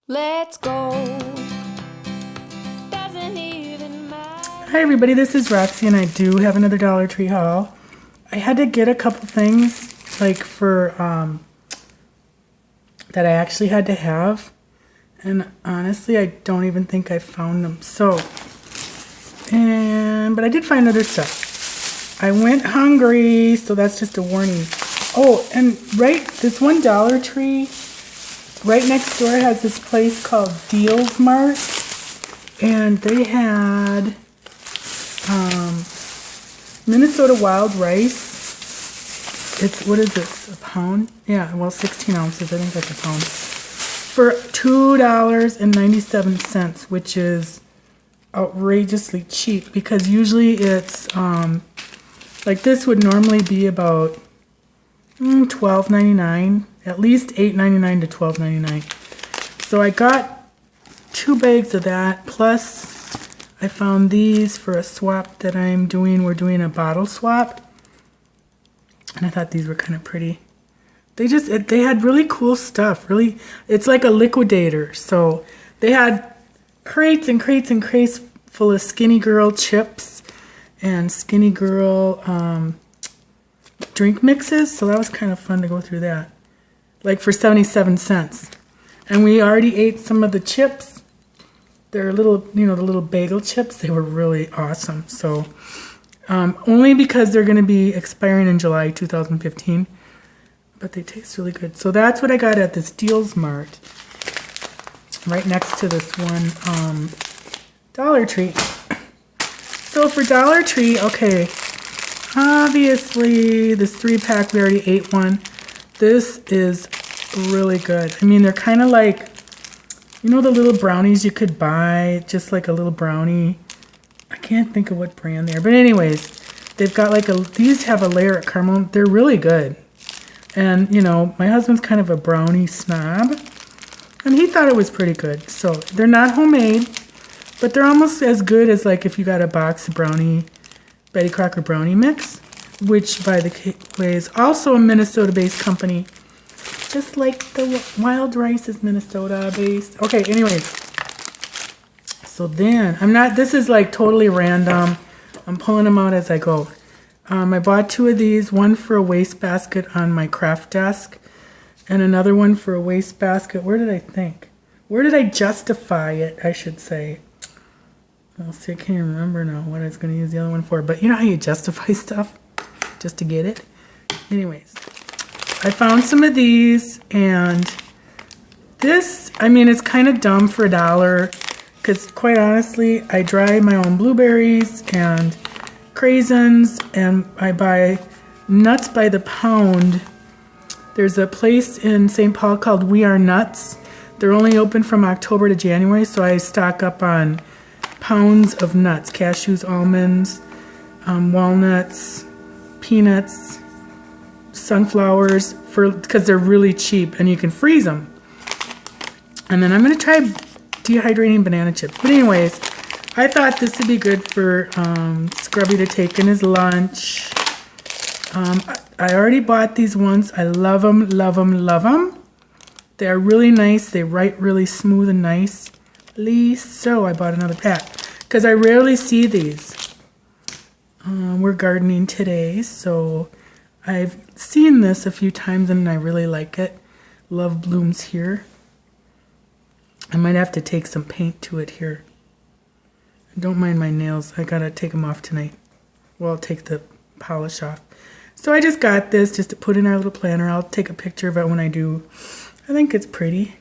Let's go. Doesn't even matter. Hi everybody, this is Roxy and I do have another Dollar Tree haul. I had to get a couple things like for that I actually had to have, and honestly I don't even think I found them. But I did find other stuff. I went hungry, so that's just a warning. Oh, and this one Dollar Tree right next door has this place called Mart, and they had Minnesota wild rice. It's, what is this, a pound? Yeah, well, 16 ounces, I think that's a pound. For $2.97, which is outrageously cheap, because usually it's, like this would normally be about $12.99, at least $8.99 to $12.99. So I got 2 bags of that, plus I found these for a swap that I'm doing. We're doing a bottle swap, and I thought these were kind of pretty. They had really cool stuff. Really, it's like a liquidator. So they had crates and crates and crates full of Skinny Girl chips and Skinny Girl drink mixes. So that was kind of fun to go through that, like for 77 cents. And we already ate some of the chips. They're little, the little bagel chips. They were really awesome. So only because they're going to be expiring in July 2015. But they taste really good. So that's what I got at this Deals Mart, right next to this one Dollar Tree. So for Dollar Tree, okay, obviously this 3-pack, we already ate one. This is really good. I mean, they're kind of like, the little brownies you could buy, just like a little brownie. I can't think of what brand they are, but anyways, they've got like these have a layer of caramel. They're really good. And, my husband's kind of a brownie snob, and he thought it was pretty good. So they're not homemade, but they're almost as good as like if you got a box of Betty Crocker brownie mix, which by the way is also a Minnesota-based company, just like the wild rice is Minnesota-based. Okay, anyways. So then, this is like totally random. I'm pulling them out as I go. I bought 2 of these, one for a wastebasket on my craft desk, and another one for a wastebasket. Where did I justify it, I should say. I'll see, I can't even remember now what I was going to use the other one for, but you know how you justify stuff just to get it? Anyways, I found some of these, and this, it's kind of dumb for $1, because quite honestly, I dry my own blueberries and craisins, and I buy nuts by the pound. There's a place in St. Paul called We Are Nuts. They're only open from October to January, so I stock up on pounds of nuts, cashews, almonds, walnuts, peanuts, sunflowers, because they're really cheap and you can freeze them. And then I'm going to try dehydrating banana chips. But anyways, I thought this would be good for Scrubby to take in his lunch. I already bought these once. I love them, love them, love them. They are really nice. They write really smooth and nicely. So I bought another pack because I rarely see these. We're gardening today, so I've seen this a few times and I really like it. Love blooms here. I might have to take some paint to it here. Don't mind my nails. I gotta take them off tonight. Well, I'll take the polish off. So I just got this just to put in our little planter. I'll take a picture of it when I do. I think it's pretty.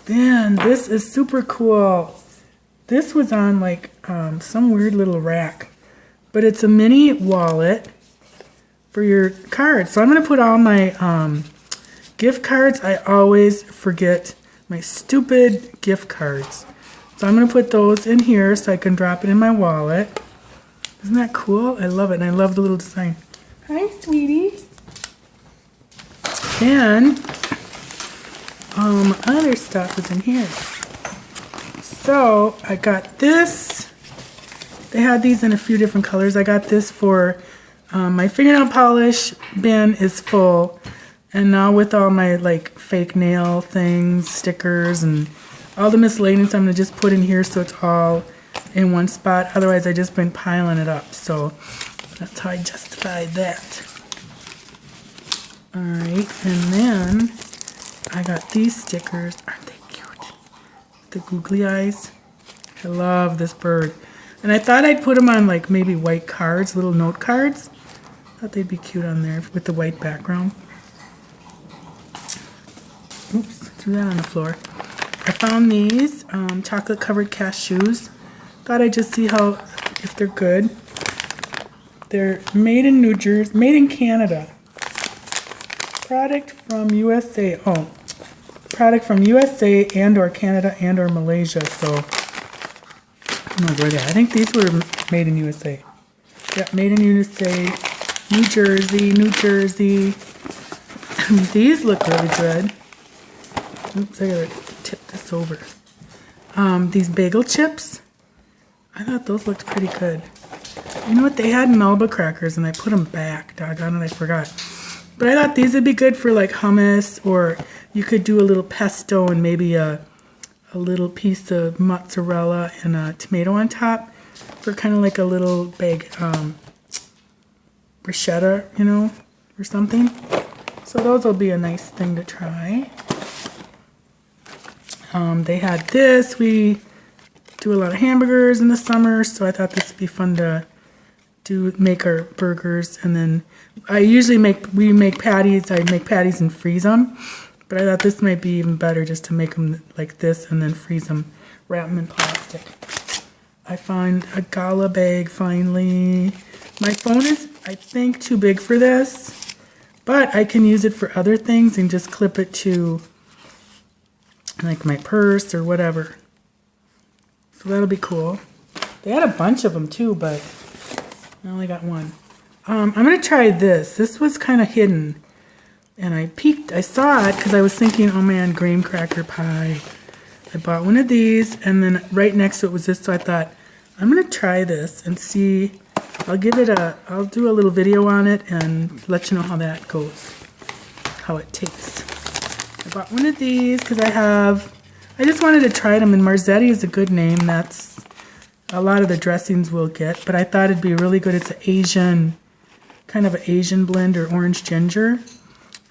Then this is super cool. This was on like some weird little rack, but it's a mini wallet for your cards. So I'm gonna put all my gift cards. I always forget my stupid gift cards. So I'm going to put those in here so I can drop it in my wallet. Isn't that cool? I love it, and I love the little design. Hi, sweetie. Then, other stuff is in here. So, I got this. They had these in a few different colors. I got this for my fingernail polish bin is full. And now with all my like fake nail things, stickers, and all the miscellaneous I'm going to just put in here so it's all in one spot. Otherwise, I just been piling it up. So that's how I justify that. All right, and then I got these stickers. Aren't they cute? The googly eyes. I love this bird. And I thought I'd put them on like maybe white cards, little note cards. Thought they'd be cute on there with the white background. Oops, threw that on the floor. I found these chocolate covered cashews. Thought I'd just see how, if they're good. They're made in New Jersey, made in Canada. Product from USA. Oh, product from USA and or Canada and or Malaysia. So, I don't know where they are. I think these were made in USA. Yeah, made in USA, New Jersey, New Jersey. These look really good. Oops, I gotta tip this over. These bagel chips. I thought those looked pretty good. You know what? They had Melba crackers and I put them back. Doggone it, I forgot. But I thought these would be good for like hummus, or you could do a little pesto and maybe a little piece of mozzarella and a tomato on top for kind of like a little big bruschetta, you know, or something. So those will be a nice thing to try. They had this. We do a lot of hamburgers in the summer, so I thought this would be fun to make our burgers. And then we make patties. I make patties and freeze them. But I thought this might be even better just to make them like this and then freeze them, wrap them in plastic. I found a gala bag finally. My phone is, I think, too big for this, but I can use it for other things and just clip it to like my purse or whatever. So that'll be cool. They had a bunch of them too, but I only got one. I'm going to try this. This was kind of hidden. And I saw it because I was thinking, oh man, graham cracker pie. I bought one of these, and then right next to it was this, so I thought, I'm going to try this and see. I'll do a little video on it and let you know how that goes, how it tastes. I bought one of these because I just wanted to try them, and Marzetti is a good name. That's a lot of the dressings we'll get, but I thought it'd be really good. It's an Asian, kind of an Asian blend, or orange ginger.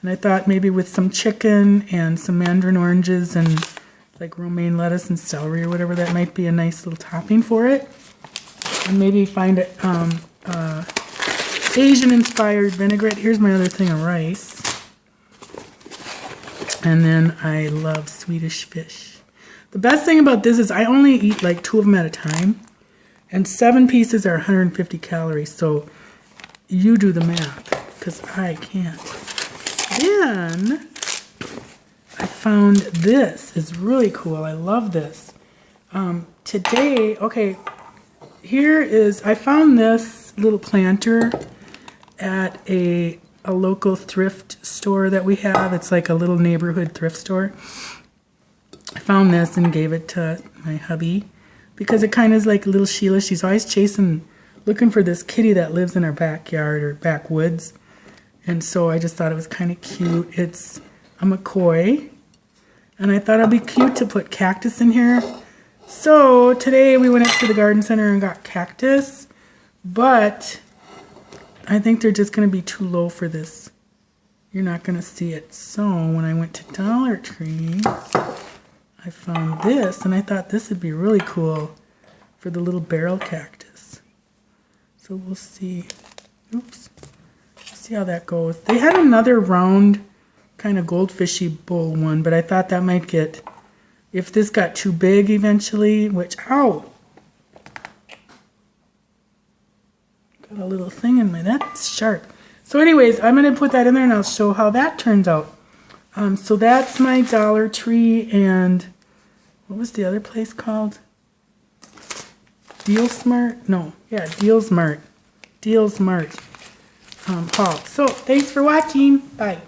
And I thought maybe with some chicken and some mandarin oranges and like romaine lettuce and celery or whatever, that might be a nice little topping for it. And maybe find Asian-inspired vinaigrette. Here's my other thing of rice. And then I love Swedish fish. The best thing about this is I only eat like 2 of them at a time. And 7 pieces are 150 calories. So you do the math, because I can't. Then I found this. It's really cool. I love this. Today, okay, I found this little planter at a local thrift store that we have. It's like a little neighborhood thrift store. I found this and gave it to my hubby because it kind of is like little Sheila. She's always looking for this kitty that lives in our backyard or backwoods. And so I just thought it was kind of cute. It's a McCoy. And I thought it'd be cute to put cactus in here. So today we went up to the garden center and got cactus. But I think they're just going to be too low for this. You're not going to see it. So when I went to Dollar Tree, I found this. And I thought this would be really cool for the little barrel cactus. So we'll see. Oops. See how that goes. They had another round kind of goldfishy bowl one, but I thought that might get, if this got too big eventually, which, ow! Got a little thing in that's sharp. So anyways, I'm going to put that in there and I'll show how that turns out. So that's my Dollar Tree, and what was the other place called? Deal Smart? No, yeah, Deals Mart. Deals Mart. Haul. So, thanks for watching. Bye.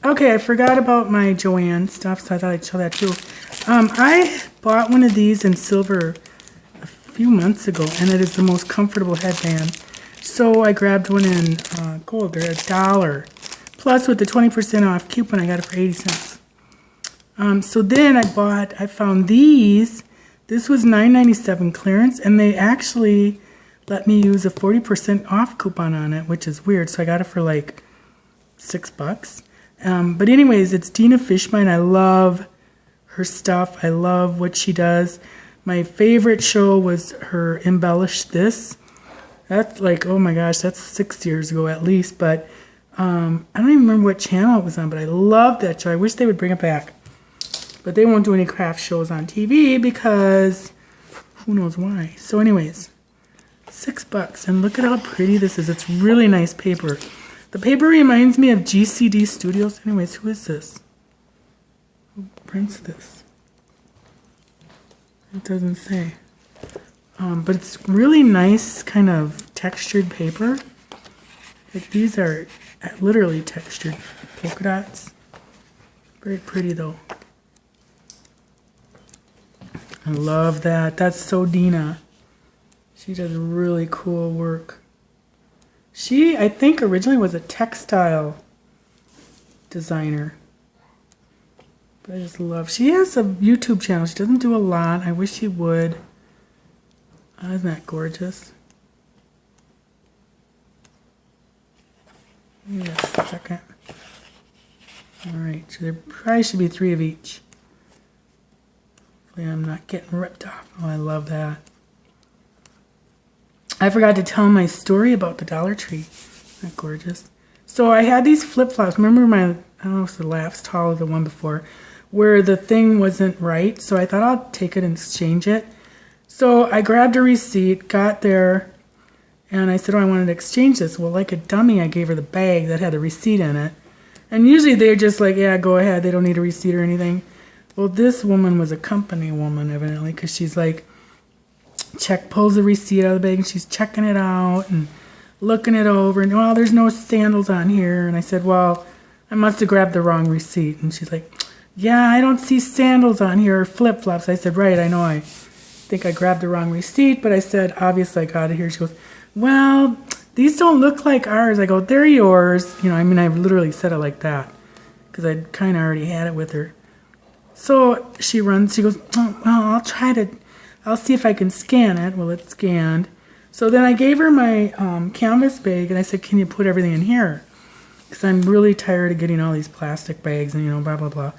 Okay, I forgot about my Joann stuff, so I thought I'd show that too. I bought one of these in silver a few months ago, and it is the most comfortable headband. So I grabbed one in gold. They're $1. Plus with the 20% off coupon, I got it for 80 cents. So then I found these. This was $9.97 clearance, and they actually let me use a 40% off coupon on it, which is weird. So I got it for like $6. But anyways, it's Dina Fishbein. I love her stuff. I love what she does. My favorite show was her Embellish This. That's like, oh my gosh, that's 6 years ago at least. But I don't even remember what channel it was on, but I love that show. I wish they would bring it back. But they won't do any craft shows on TV because who knows why. So anyways, $6. And look at how pretty this is. It's really nice paper. The paper reminds me of GCD Studios. Anyways, who is this? Who prints this? It doesn't say. But it's really nice kind of textured paper. Like these are literally textured polka dots. Very pretty though. I love that. That's so Dina. She does really cool work. She, I think, originally was a textile designer. But I just love. She has a YouTube channel. She doesn't do a lot. I wish she would. Oh, isn't that gorgeous? Give me a second. Alright, so there probably should be 3 of each. Hopefully I'm not getting ripped off. Oh, I love that. I forgot to tell my story about the Dollar Tree. Isn't that gorgeous? So I had these flip-flops. Remember my, I don't know if it's the last haul or the one before, where the thing wasn't right. So I thought I'll take it and exchange it. So I grabbed a receipt, got there, and I said, oh, I wanted to exchange this. Well, like a dummy, I gave her the bag that had a receipt in it. And usually they're just like, yeah, go ahead. They don't need a receipt or anything. Well, this woman was a company woman, evidently, because she's like, pulls the receipt out of the bag, and she's checking it out and looking it over. And, well, there's no sandals on here. And I said, well, I must have grabbed the wrong receipt. And she's like, yeah, I don't see sandals on here or flip-flops. I said, right, I know I think I grabbed the wrong receipt, but I said, obviously I got it here. She goes, well, these don't look like ours. I go, they're yours. You know, I mean, I literally said it like that because I kind of already had it with her. So she goes, oh, well, I'll see if I can scan it. Well, it's scanned. So then I gave her my canvas bag, and I said, can you put everything in here? Because I'm really tired of getting all these plastic bags and, you know, blah, blah, blah.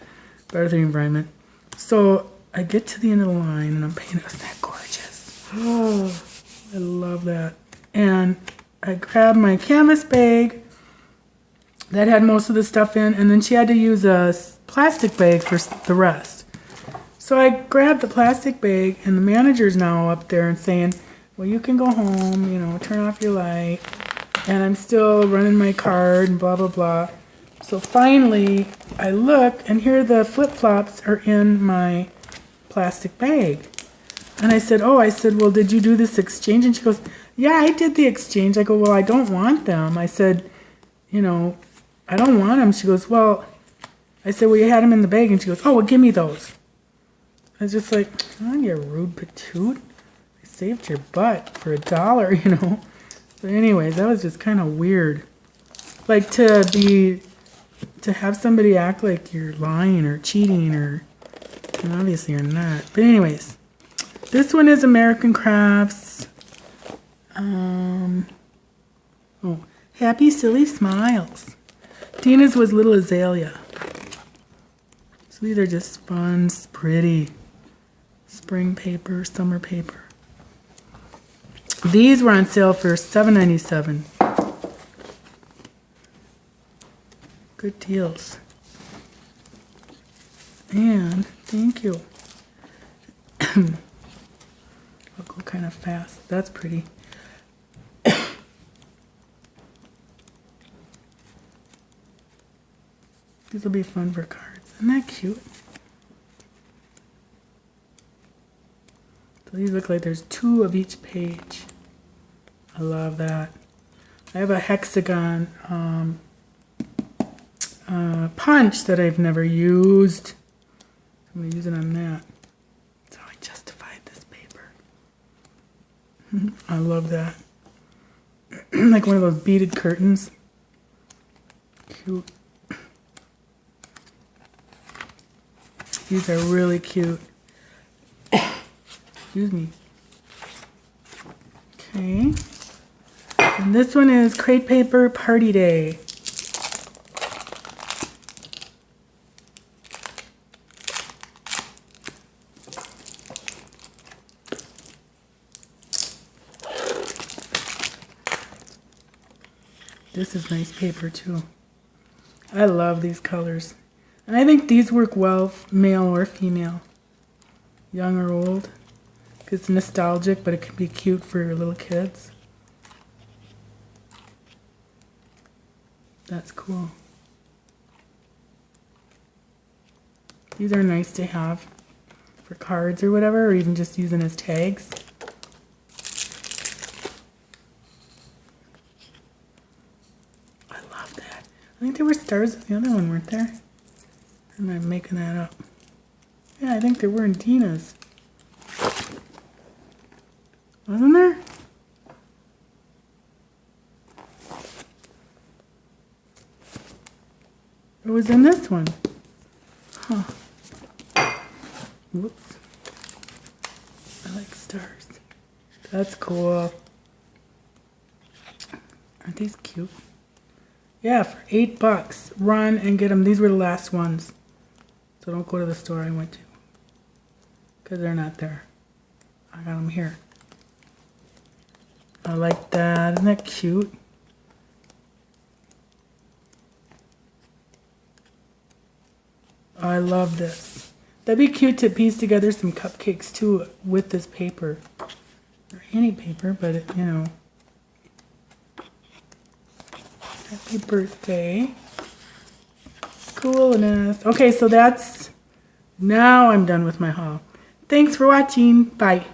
Better for the environment. So I get to the end of the line, and I'm painting. Isn't that gorgeous? Oh, I love that. And I grabbed my canvas bag that had most of the stuff in, and then she had to use a plastic bag for the rest. So I grabbed the plastic bag, and the manager's now up there and saying, well, you can go home, you know, turn off your light. And I'm still running my card and blah, blah, blah. So finally, I look, and here the flip-flops are in my plastic bag. And I said, well, did you do this exchange? And she goes, yeah, I did the exchange. I go, well, I don't want them. I said, you know, I don't want them. She goes, well, I said, well, you had them in the bag. And she goes, oh, well, give me those. I was just like, oh, you rude patoot. I saved your butt for $1, you know. But anyways, that was just kind of weird. Like to have somebody act like you're lying or cheating or, and obviously you're not. But anyways, this one is American Crafts. Happy Silly Smiles. Dina's was Little Azalea. So these are just fun, pretty spring paper, summer paper. These were on sale for $7.97. Good deals. And thank you. I'll go kind of fast. That's pretty. These will be fun for cards. Isn't that cute? So these look like there's 2 of each page. I love that. I have a hexagon punch that I've never used. I'm going to use it on that. That's how I justified this paper. I love that. Like one of those beaded curtains. Cute. These are really cute. Excuse me. Okay. And this one is Crepe Paper Party Day. This is nice paper too. I love these colors. And I think these work well, male or female. Young or old. It's nostalgic, but it can be cute for your little kids. That's cool. These are nice to have for cards or whatever, or even just using as tags. I love that. I think there were stars in the other one, weren't there? Or am I making that up? Yeah, I think there were in Tina's. Wasn't there? It was in this one. Huh. Whoops. I like stars. That's cool. Aren't these cute? Yeah, for $8. Run and get them. These were the last ones. So don't go to the store I went to. Because they're not there. I got them here. I like that. Isn't that cute? I love this. That'd be cute to piece together some cupcakes too with this paper. Or any paper, but it, you know. Happy birthday. Coolness. Okay, so that's... Now I'm done with my haul. Thanks for watching. Bye.